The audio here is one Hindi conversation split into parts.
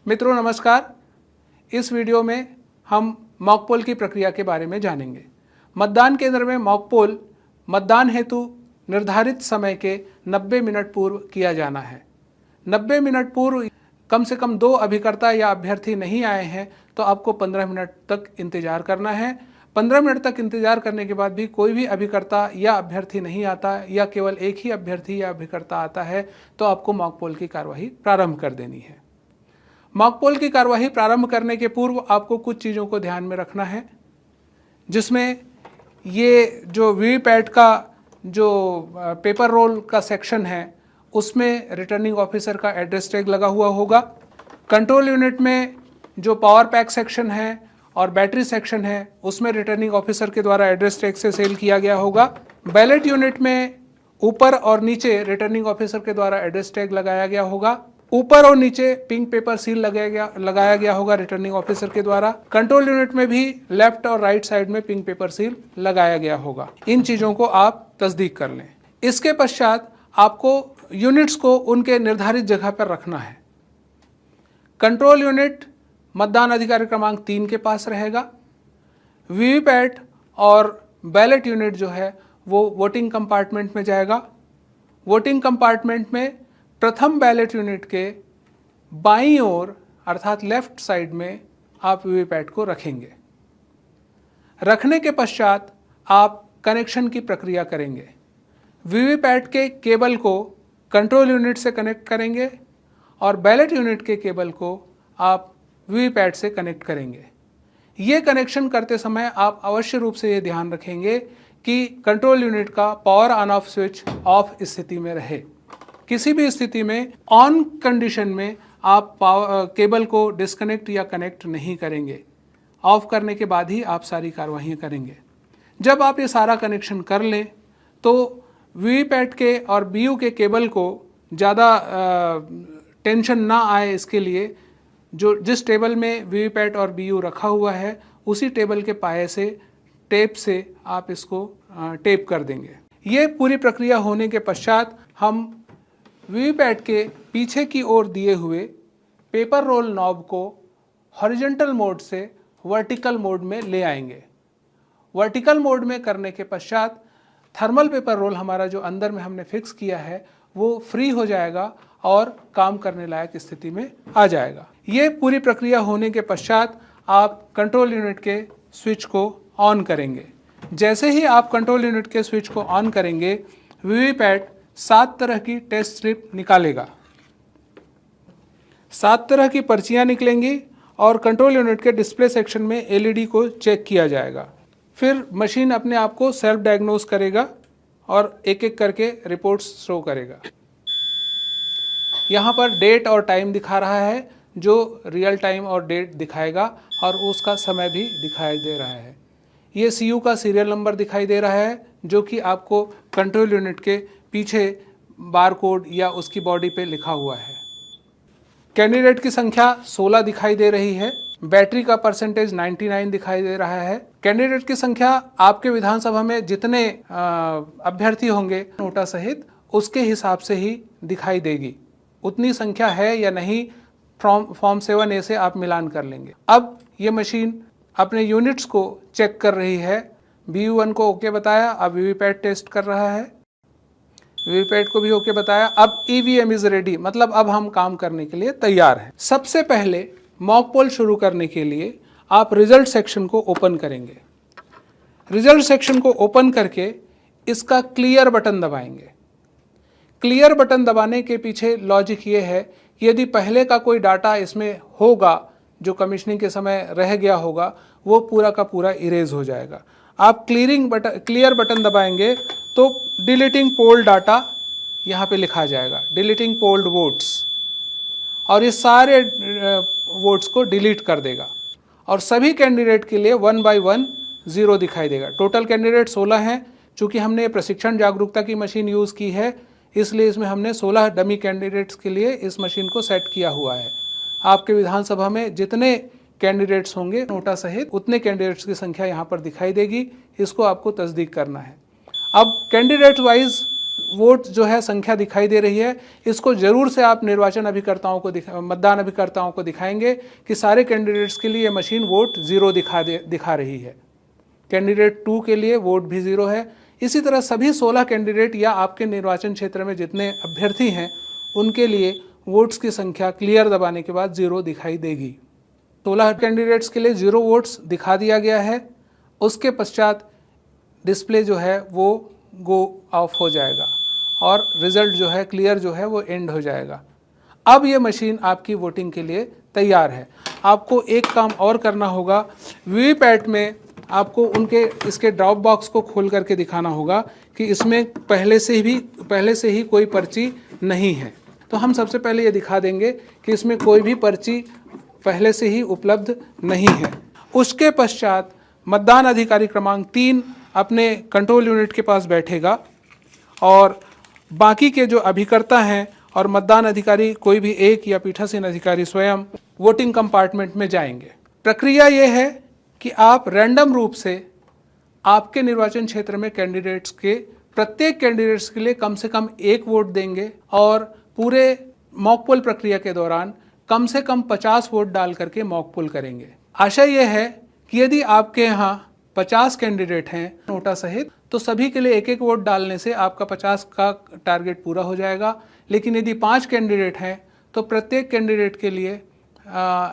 मित्रों नमस्कार। इस वीडियो में हम मॉक पोल की प्रक्रिया के बारे में जानेंगे। मतदान केंद्र में मॉक पोल मतदान हेतु निर्धारित समय के 90 मिनट पूर्व किया जाना है। 90 मिनट पूर्व कम से कम 2 अभिकर्ता या अभ्यर्थी नहीं आए हैं तो आपको 15 मिनट तक इंतजार करना है। 15 मिनट तक इंतजार करने के बाद भी कोई भी अभिकर्ता या अभ्यर्थी नहीं आता या केवल एक ही अभ्यर्थी या अभिकर्ता आता है तो आपको मॉक पोल की कार्यवाही प्रारंभ कर देनी है। मॉक पोल की कार्यवाही प्रारंभ करने के पूर्व आपको कुछ चीज़ों को ध्यान में रखना है, जिसमें ये जो वीवीपैट का जो पेपर रोल का सेक्शन है उसमें रिटर्निंग ऑफिसर का एड्रेस टैग लगा हुआ होगा। कंट्रोल यूनिट में जो पावर पैक सेक्शन है और बैटरी सेक्शन है उसमें रिटर्निंग ऑफिसर के द्वारा एड्रेस टैग से सेल किया गया होगा। बैलेट यूनिट में ऊपर और नीचे रिटर्निंग ऑफिसर के द्वारा एड्रेस टैग लगाया गया होगा। ऊपर और नीचे पिंक पेपर सील लगाया गया होगा रिटर्निंग ऑफिसर के द्वारा। कंट्रोल यूनिट में भी लेफ्ट और राइट साइड में पिंक पेपर सील लगाया गया होगा। इन चीज़ों को आप तस्दीक कर लें। इसके पश्चात आपको यूनिट्स को उनके निर्धारित जगह पर रखना है। कंट्रोल यूनिट मतदान अधिकारी क्रमांक 3 के पास रहेगा। वीवीपैट और बैलेट यूनिट जो है वो वोटिंग कंपार्टमेंट में जाएगा। वोटिंग कंपार्टमेंट में प्रथम बैलेट यूनिट के बाईं ओर अर्थात लेफ्ट साइड में आप वीवीपैट को रखेंगे। रखने के पश्चात आप कनेक्शन की प्रक्रिया करेंगे। वीवीपैट के केबल को कंट्रोल यूनिट से कनेक्ट करेंगे और बैलेट यूनिट के केबल को आप वीवीपैट से कनेक्ट करेंगे। ये कनेक्शन करते समय आप अवश्य रूप से ये ध्यान रखेंगे कि कंट्रोल यूनिट का power on off switch off स्थिति में रहे। किसी भी स्थिति में ऑन कंडीशन में आप केबल को डिस्कनेक्ट या कनेक्ट नहीं करेंगे। ऑफ करने के बाद ही आप सारी कार्रवाइयाँ करेंगे। जब आप ये सारा कनेक्शन कर लें तो वीवीपैट के और बीयू के केबल को ज़्यादा टेंशन ना आए, इसके लिए जिस टेबल में वीवीपैट और बीयू रखा हुआ है उसी टेबल के पाए से टेप से आप इसको टेप कर देंगे। ये पूरी प्रक्रिया होने के पश्चात हम वीवीपैट के पीछे की ओर दिए हुए पेपर रोल नॉब को हॉरिजॉन्टल मोड से वर्टिकल मोड में ले आएंगे। वर्टिकल मोड में करने के पश्चात थर्मल पेपर रोल हमारा जो अंदर में हमने फिक्स किया है वो फ्री हो जाएगा और काम करने लायक स्थिति में आ जाएगा। ये पूरी प्रक्रिया होने के पश्चात आप कंट्रोल यूनिट के स्विच को ऑन करेंगे। जैसे ही आप कंट्रोल यूनिट के स्विच को ऑन करेंगे वीवीपैट 7 तरह की टेस्ट स्ट्रिप निकालेगा। 7 तरह की पर्चियां निकलेंगी और कंट्रोल यूनिट के डिस्प्ले सेक्शन में एलईडी को चेक किया जाएगा। फिर मशीन अपने आप को सेल्फ डायग्नोज करेगा और एक एक करके रिपोर्ट्स शो करेगा। यहाँ पर डेट और टाइम दिखा रहा है, जो रियल टाइम और डेट दिखाएगा और उसका समय भी दिखाई दे रहा है। ये सीयू का सीरियल नंबर दिखाई दे रहा है जो कि आपको कंट्रोल यूनिट के पीछे बार कोड या उसकी बॉडी पे लिखा हुआ है। कैंडिडेट की संख्या 16 दिखाई दे रही है। बैटरी का परसेंटेज 99 दिखाई दे रहा है। कैंडिडेट की संख्या आपके विधानसभा में जितने अभ्यर्थी होंगे नोटा सहित उसके हिसाब से ही दिखाई देगी। उतनी संख्या है या नहीं फॉर्म 7A से आप मिलान कर लेंगे। अब ये मशीन अपने यूनिट्स को चेक कर रही है। BU1 को ओके बताया, अब वीवीपैट टेस्ट कर रहा है। वीवीपैट को भी ओके बताया। अब EVM इज रेडी, मतलब अब हम काम करने के लिए तैयार हैं। सबसे पहले मॉक पोल शुरू करने के लिए आप रिजल्ट सेक्शन को ओपन करेंगे। रिजल्ट सेक्शन को ओपन करके इसका क्लियर बटन दबाएंगे। क्लियर बटन दबाने के पीछे लॉजिक ये है कि यदि पहले का कोई डाटा इसमें होगा जो कमीशनिंग के समय रह गया होगा वो पूरा का पूरा इरेज हो जाएगा। आप क्लियर बटन दबाएंगे तो डिलीटिंग पोल डाटा यहाँ पे लिखा जाएगा, डिलीटिंग पोल्ड वोट्स, और ये सारे वोट्स को डिलीट कर देगा और सभी कैंडिडेट के लिए 1 by 1 0 दिखाई देगा। टोटल कैंडिडेट 16 हैं। चूँकि हमने प्रशिक्षण जागरूकता की मशीन यूज़ की है इसलिए इसमें हमने 16 डमी कैंडिडेट्स के लिए इस मशीन को सेट किया हुआ है। आपके विधानसभा में जितने कैंडिडेट्स होंगे नोटा सहित उतने कैंडिडेट्स की संख्या यहाँ पर दिखाई देगी। इसको आपको तस्दीक करना है। अब कैंडिडेट वाइज वोट जो है संख्या दिखाई दे रही है, इसको जरूर से आप निर्वाचन अभिकर्ताओं को मतदान अभिकर्ताओं को दिखाएंगे कि सारे कैंडिडेट्स के लिए ये मशीन वोट 0 दिखा रही है। कैंडिडेट 2 के लिए वोट भी 0 है। इसी तरह सभी 16 कैंडिडेट या आपके निर्वाचन क्षेत्र में जितने अभ्यर्थी हैं उनके लिए वोट्स की संख्या क्लियर दबाने के बाद 0 दिखाई देगी। 16 कैंडिडेट्स के लिए 0 वोट्स दिखा दिया गया है। उसके पश्चात डिस्प्ले जो है वो गो ऑफ हो जाएगा और रिजल्ट जो है क्लियर जो है वो एंड हो जाएगा। अब ये मशीन आपकी वोटिंग के लिए तैयार है। आपको एक काम और करना होगा, वीवीपैट में आपको इसके ड्रॉप बॉक्स को खोल करके दिखाना होगा कि इसमें पहले से ही कोई पर्ची नहीं है। तो हम सबसे पहले ये दिखा देंगे कि इसमें कोई भी पर्ची पहले से ही उपलब्ध नहीं है। उसके पश्चात मतदान अधिकारी क्रमांक 3 अपने कंट्रोल यूनिट के पास बैठेगा और बाकी के जो अभिकर्ता हैं और मतदान अधिकारी कोई भी एक या पीठासीन अधिकारी स्वयं वोटिंग कंपार्टमेंट में जाएंगे। प्रक्रिया ये है कि आप रैंडम रूप से आपके निर्वाचन क्षेत्र में प्रत्येक कैंडिडेट्स के लिए कम से कम 1 वोट देंगे और पूरे मॉक पोल प्रक्रिया के दौरान कम से कम 50 वोट डाल करके मॉक पोल करेंगे। आशा यह है कि यदि आपके यहाँ 50 कैंडिडेट हैं नोटा सहित, तो सभी के लिए 1-1 वोट डालने से आपका 50 का टारगेट पूरा हो जाएगा। लेकिन यदि 5 कैंडिडेट हैं तो प्रत्येक कैंडिडेट के लिए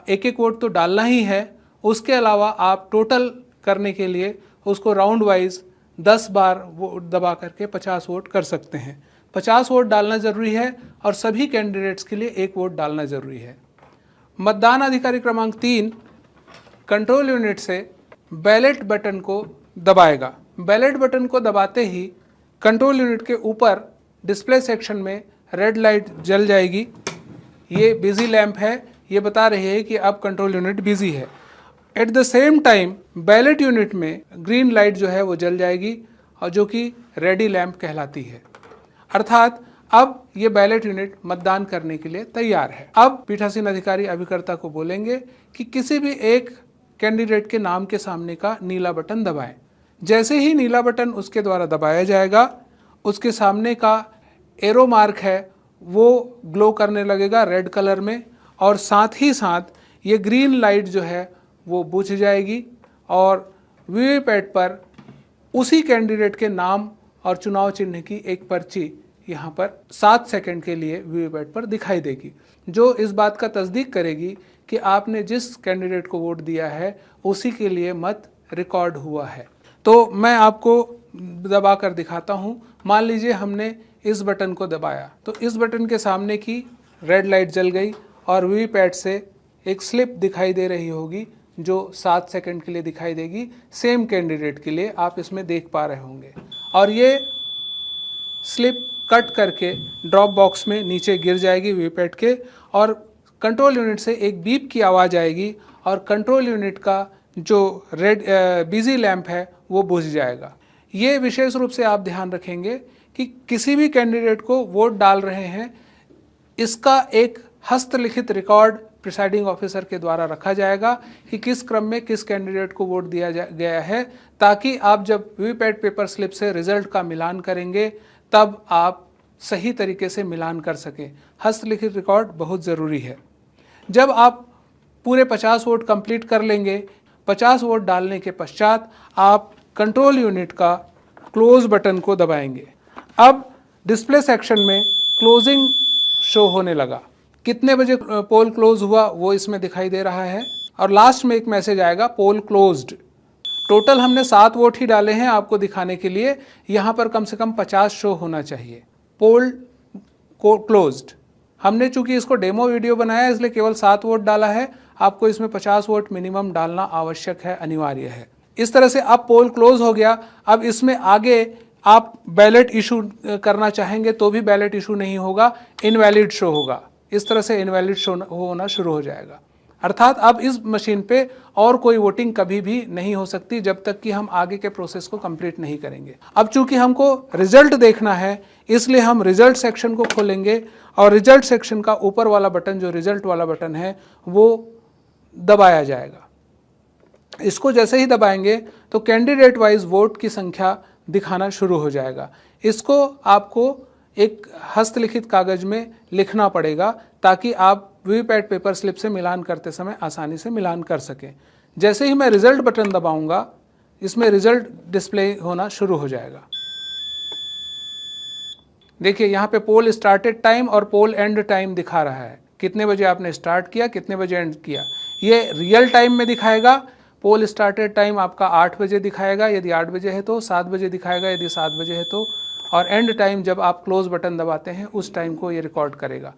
1-1 वोट तो डालना ही है। उसके अलावा आप टोटल करने के लिए उसको राउंड वाइज 10 बार वोट दबा करके 50 वोट कर सकते हैं। 50 वोट डालना ज़रूरी है और सभी कैंडिडेट्स के लिए 1 वोट डालना ज़रूरी है। मतदान अधिकारी क्रमांक 3 कंट्रोल यूनिट से बैलेट बटन को दबाएगा। बैलेट बटन को दबाते ही कंट्रोल यूनिट के ऊपर डिस्प्ले सेक्शन में रेड लाइट जल जाएगी। ये बिजी लैंप है, ये बता रही है कि अब कंट्रोल यूनिट बिजी है। At the same time ballot unit में ग्रीन लाइट जो है वो जल जाएगी और जो कि रेडी लैंप कहलाती है। अर्थात अब ये बैलेट यूनिट मतदान करने के लिए तैयार है। अब पीठासीन अधिकारी अभिकर्ता को बोलेंगे कि किसी भी एक कैंडिडेट के नाम के सामने का नीला बटन दबाएं। जैसे ही नीला बटन उसके द्वारा दबाया जाएगा, उसके सामने का एरो मार्क है वो ग्लो करने लगेगा रेड कलर में और साथ ही साथ ये ग्रीन लाइट जो है वो बुझ जाएगी और वीवीपैट पर उसी कैंडिडेट के नाम और चुनाव चिन्ह की एक पर्ची यहाँ पर 7 सेकंड के लिए वीवीपैट पर दिखाई देगी, जो इस बात का तस्दीक करेगी कि आपने जिस कैंडिडेट को वोट दिया है उसी के लिए मत रिकॉर्ड हुआ है। तो मैं आपको दबा कर दिखाता हूँ। मान लीजिए हमने इस बटन को दबाया तो इस बटन के सामने की रेड लाइट जल गई और वीवीपैट से एक स्लिप दिखाई दे रही होगी जो 7 सेकंड के लिए दिखाई देगी सेम कैंडिडेट के लिए, आप इसमें देख पा रहे होंगे। और ये स्लिप कट करके ड्रॉप बॉक्स में नीचे गिर जाएगी वीवीपैट के और कंट्रोल यूनिट से एक बीप की आवाज़ आएगी और कंट्रोल यूनिट का जो रेड बिजी लैंप है वो बुझ जाएगा। ये विशेष रूप से आप ध्यान रखेंगे कि किसी भी कैंडिडेट को वोट डाल रहे हैं, इसका एक हस्तलिखित रिकॉर्ड प्रिसाइडिंग ऑफिसर के द्वारा रखा जाएगा कि किस क्रम में किस कैंडिडेट को वोट दिया गया है, ताकि आप जब वीवीपैट पेपर स्लिप से रिजल्ट का मिलान करेंगे तब आप सही तरीके से मिलान कर सकें। हस्तलिखित रिकॉर्ड बहुत ज़रूरी है। जब आप पूरे 50 वोट कंप्लीट कर लेंगे, 50 वोट डालने के पश्चात आप कंट्रोल यूनिट का क्लोज बटन को दबाएंगे। अब डिस्प्ले सेक्शन में क्लोजिंग शो होने लगा। कितने बजे पोल क्लोज हुआ वो इसमें दिखाई दे रहा है और लास्ट में एक मैसेज आएगा पोल क्लोज्ड। टोटल हमने 7 वोट ही डाले हैं आपको दिखाने के लिए, यहाँ पर कम से कम 50 शो होना चाहिए। पोल क्लोज्ड, हमने चूंकि इसको डेमो वीडियो बनाया इसलिए केवल 7 वोट डाला है, आपको इसमें 50 वोट मिनिमम डालना आवश्यक है, अनिवार्य है। इस तरह से अब पोल क्लोज हो गया। अब इसमें आगे आप बैलेट इशू करना चाहेंगे तो भी बैलेट इशू नहीं होगा, इनवैलिड शो होगा। इस तरह से इनवैलिड शो होना शुरू हो जाएगा। अर्थात अब इस मशीन पे और कोई वोटिंग कभी भी नहीं हो सकती जब तक कि हम आगे के प्रोसेस को कंप्लीट नहीं करेंगे। अब चूंकि हमको रिजल्ट देखना है इसलिए हम रिजल्ट सेक्शन को खोलेंगे और रिजल्ट सेक्शन का ऊपर वाला बटन जो रिजल्ट वाला बटन है वो दबाया जाएगा। इसको जैसे ही दबाएंगे तो कैंडिडेट वाइज वोट की संख्या दिखाना शुरू हो जाएगा। इसको आपको एक हस्तलिखित कागज में लिखना पड़ेगा ताकि आप वीवीपैट पेपर स्लिप से मिलान करते समय आसानी से मिलान कर सकें। जैसे ही मैं रिजल्ट बटन दबाऊंगा, इसमें रिजल्ट डिस्प्ले होना शुरू हो जाएगा। देखिए यहाँ पे पोल स्टार्टेड टाइम और पोल एंड टाइम दिखा रहा है, कितने बजे आपने स्टार्ट किया, कितने बजे एंड किया। ये रियल टाइम में दिखाएगा। पोल स्टार्टेड टाइम आपका 8 बजे दिखाएगा, यदि 8 बजे है तो 7 बजे दिखाएगा, यदि 7 बजे है तो, और एंड टाइम जब आप क्लोज बटन दबाते हैं उस टाइम को ये रिकॉर्ड करेगा।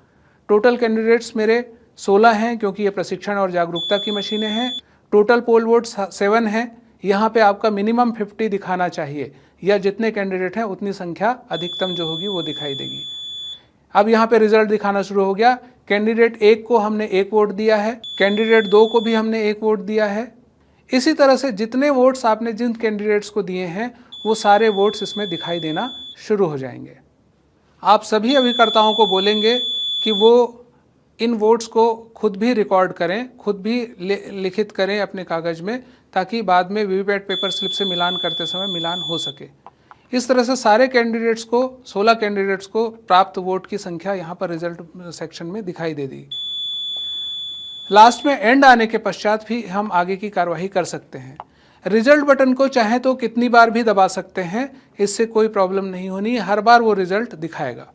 टोटल कैंडिडेट्स मेरे 16 हैं क्योंकि ये प्रशिक्षण और जागरूकता की मशीनें हैं। टोटल पोल वोट्स 7 हैं। यहाँ पे आपका मिनिमम 50 दिखाना चाहिए, या जितने कैंडिडेट हैं उतनी संख्या अधिकतम जो होगी वो दिखाई देगी। अब यहाँ पे रिजल्ट दिखाना शुरू हो गया। कैंडिडेट 1 को हमने 1 वोट दिया है, कैंडिडेट 2 को भी हमने 1 वोट दिया है। इसी तरह से जितने वोट्स आपने जिन कैंडिडेट्स को दिए हैं वो सारे वोट्स इसमें दिखाई देना शुरू हो जाएंगे। आप सभी अभिकर्ताओं को बोलेंगे कि वो इन वोट्स को खुद भी रिकॉर्ड करें, खुद भी लिखित करें अपने कागज में, ताकि बाद में वीवीपैट पेपर स्लिप से मिलान करते समय मिलान हो सके। इस तरह से सारे कैंडिडेट्स को, 16 कैंडिडेट्स को प्राप्त वोट की संख्या यहाँ पर रिजल्ट सेक्शन में दिखाई दे दी। लास्ट में एंड आने के पश्चात भी हम आगे की कार्यवाही कर सकते हैं। रिजल्ट बटन को चाहे तो कितनी बार भी दबा सकते हैं, इससे कोई प्रॉब्लम नहीं होनी, हर बार वो रिजल्ट दिखाएगा।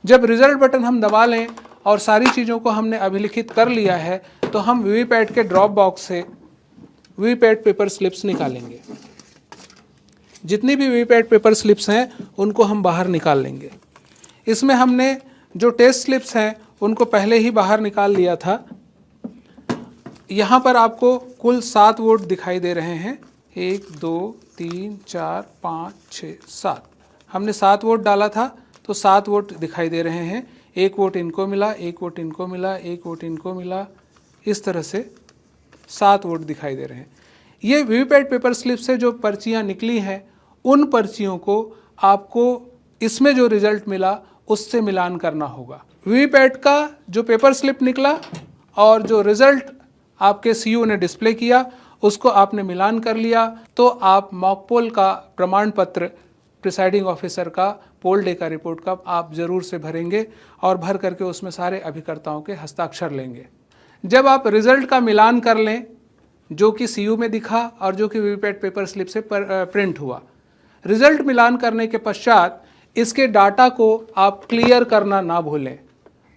जब रिजल्ट बटन हम दबा लें और सारी चीज़ों को हमने अभिलिखित कर लिया है तो हम वीवीपैट के ड्रॉप बॉक्स से वीवीपैट पेपर स्लिप्स निकालेंगे। जितनी भी वीवीपैट पेपर स्लिप्स हैं उनको हम बाहर निकाल लेंगे। इसमें हमने जो टेस्ट स्लिप्स हैं उनको पहले ही बाहर निकाल लिया था। यहाँ पर आपको कुल 7 वोट दिखाई दे रहे हैं, 1 2 3 4 5 6 7। हमने 7 वोट डाला था तो 7 वोट दिखाई दे रहे हैं। 1 वोट इनको मिला, 1 वोट इनको मिला, 1 वोट इनको मिला, इस तरह से 7 वोट दिखाई दे रहे हैं। ये वीवीपैट पेपर स्लिप से जो पर्चियाँ निकली हैं उन पर्चियों को आपको इसमें जो रिजल्ट मिला उससे मिलान करना होगा। वीवीपैट का जो पेपर स्लिप निकला और जो रिजल्ट आपके सीयू ने डिस्प्ले किया उसको आपने मिलान कर लिया तो आप मॉक पोल का प्रमाण पत्र प्रिसाइडिंग ऑफिसर का पोल डे का रिपोर्ट का आप ज़रूर से भरेंगे और भर करके उसमें सारे अभिकर्ताओं के हस्ताक्षर लेंगे। जब आप रिजल्ट का मिलान कर लें जो कि सीयू में दिखा और जो कि वीवीपैट पेपर स्लिप से प्रिंट हुआ, रिजल्ट मिलान करने के पश्चात इसके डाटा को आप क्लियर करना ना भूलें।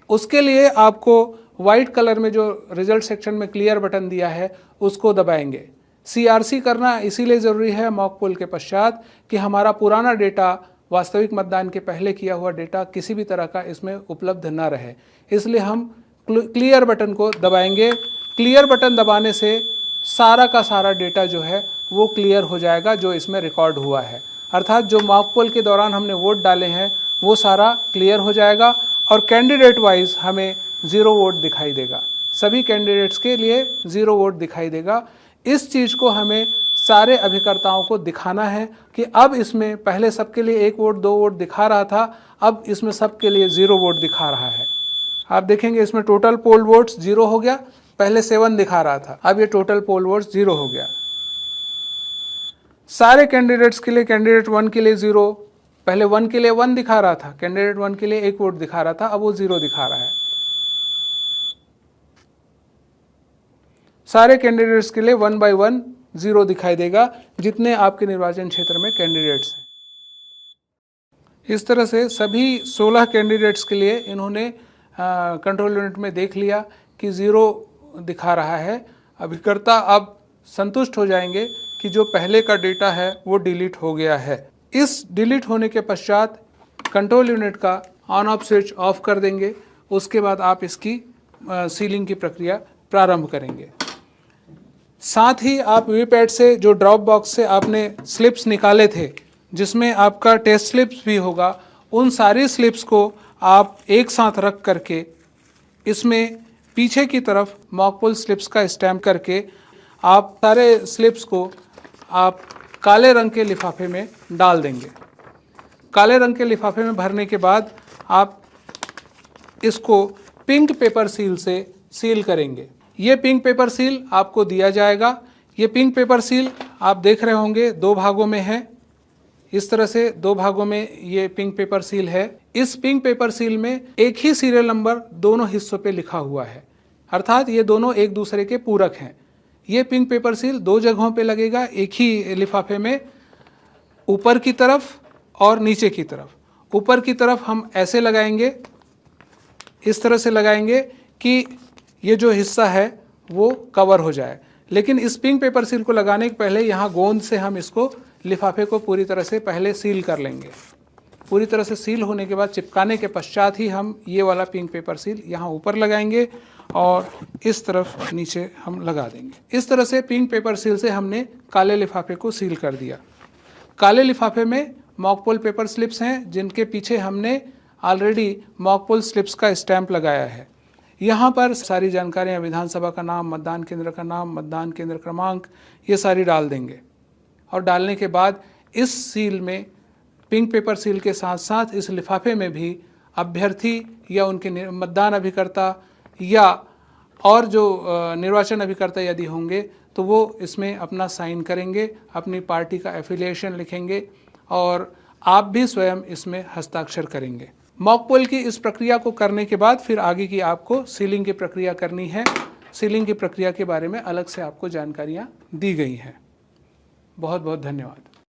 उसके लिए आपको वाइट कलर में जो रिजल्ट सेक्शन में क्लियर बटन दिया है उसको दबाएंगे। CRC करना इसीलिए ज़रूरी है मॉक पोल के पश्चात कि हमारा पुराना डेटा, वास्तविक मतदान के पहले किया हुआ डेटा किसी भी तरह का इसमें उपलब्ध न रहे, इसलिए हम क्लियर बटन को दबाएंगे। क्लियर बटन दबाने से सारा का सारा डेटा जो है वो क्लियर हो जाएगा जो इसमें रिकॉर्ड हुआ है, अर्थात जो मॉक पोल के दौरान हमने वोट डाले हैं वो सारा क्लियर हो जाएगा और कैंडिडेट वाइज हमें 0 वोट दिखाई देगा। सभी कैंडिडेट्स के लिए 0 वोट दिखाई देगा। इस चीज़ को हमें सारे अभिकर्ताओं को दिखाना है कि अब इसमें पहले सबके लिए 1 वोट 2 वोट दिखा रहा था, अब इसमें सबके लिए 0 वोट दिखा रहा है। आप देखेंगे इसमें टोटल पोल वोट्स 0 हो गया, पहले 7 दिखा रहा था, अब ये टोटल पोल वोट्स 0 हो गया। सारे कैंडिडेट्स के लिए कैंडिडेट 1 के लिए 0, पहले 1 के लिए 1 दिखा रहा था, कैंडिडेट 1 के लिए 1 वोट दिखा रहा था, अब वो 0 दिखा रहा है। सारे कैंडिडेट्स के लिए 1 बाय 1 0 दिखाई देगा जितने आपके निर्वाचन क्षेत्र में कैंडिडेट्स हैं। इस तरह से सभी 16 कैंडिडेट्स के लिए इन्होंने कंट्रोल यूनिट में देख लिया कि 0 दिखा रहा है। अभिकर्ता अब संतुष्ट हो जाएंगे कि जो पहले का डेटा है वो डिलीट हो गया है। इस डिलीट होने के पश्चात कंट्रोल यूनिट का ऑन ऑफ स्विच ऑफ कर देंगे। उसके बाद आप इसकी सीलिंग की प्रक्रिया प्रारंभ करेंगे। साथ ही आप वीवीपैट से जो ड्रॉप बॉक्स से आपने स्लिप्स निकाले थे जिसमें आपका टेस्ट स्लिप्स भी होगा, उन सारी स्लिप्स को आप एक साथ रख करके इसमें पीछे की तरफ मॉक पोल स्लिप्स का स्टैम्प करके आप सारे स्लिप्स को आप काले रंग के लिफाफे में डाल देंगे। काले रंग के लिफाफे में भरने के बाद आप इसको पिंक पेपर सील से सील करेंगे। ये पिंक पेपर सील आपको दिया जाएगा। ये पिंक पेपर सील आप देख रहे होंगे 2 भागों में है। इस तरह से 2 भागों में ये पिंक पेपर सील है। इस पिंक पेपर सील में एक ही सीरियल नंबर दोनों हिस्सों पे लिखा हुआ है, अर्थात ये दोनों एक दूसरे के पूरक हैं। ये पिंक पेपर सील 2 जगहों पे लगेगा, एक ही लिफाफे में, ऊपर की तरफ और नीचे की तरफ। ऊपर की तरफ हम ऐसे लगाएंगे, इस तरह से लगाएंगे कि ये जो हिस्सा है वो कवर हो जाए। लेकिन इस पिंक पेपर सील को लगाने के पहले यहाँ गोंद से हम इसको लिफाफे को पूरी तरह से पहले सील कर लेंगे। पूरी तरह से सील होने के बाद चिपकाने के पश्चात ही हम ये वाला पिंक पेपर सील यहाँ ऊपर लगाएंगे और इस तरफ नीचे हम लगा देंगे। इस तरह से पिंक पेपर सील से हमने काले लिफाफे को सील कर दिया। काले लिफाफे में मॉकपोल पेपर स्लिप्स हैं, जिनके पीछे हमने ऑलरेडी मॉकपोल स्लिप्स का स्टैंप लगाया है। यहाँ पर सारी जानकारियाँ, विधानसभा का नाम, मतदान केंद्र का नाम, मतदान केंद्र क्रमांक, ये सारी डाल देंगे। और डालने के बाद इस सील में, पिंक पेपर सील के साथ साथ इस लिफाफे में भी अभ्यर्थी या उनके मतदान अभिकर्ता या और जो निर्वाचन अभिकर्ता यदि होंगे तो वो इसमें अपना साइन करेंगे, अपनी पार्टी का एफिलिएशन लिखेंगे और आप भी स्वयं इसमें हस्ताक्षर करेंगे। मॉकपोल की इस प्रक्रिया को करने के बाद फिर आगे की आपको सीलिंग की प्रक्रिया करनी है। सीलिंग की प्रक्रिया के बारे में अलग से आपको जानकारियाँ दी गई हैं। बहुत बहुत धन्यवाद।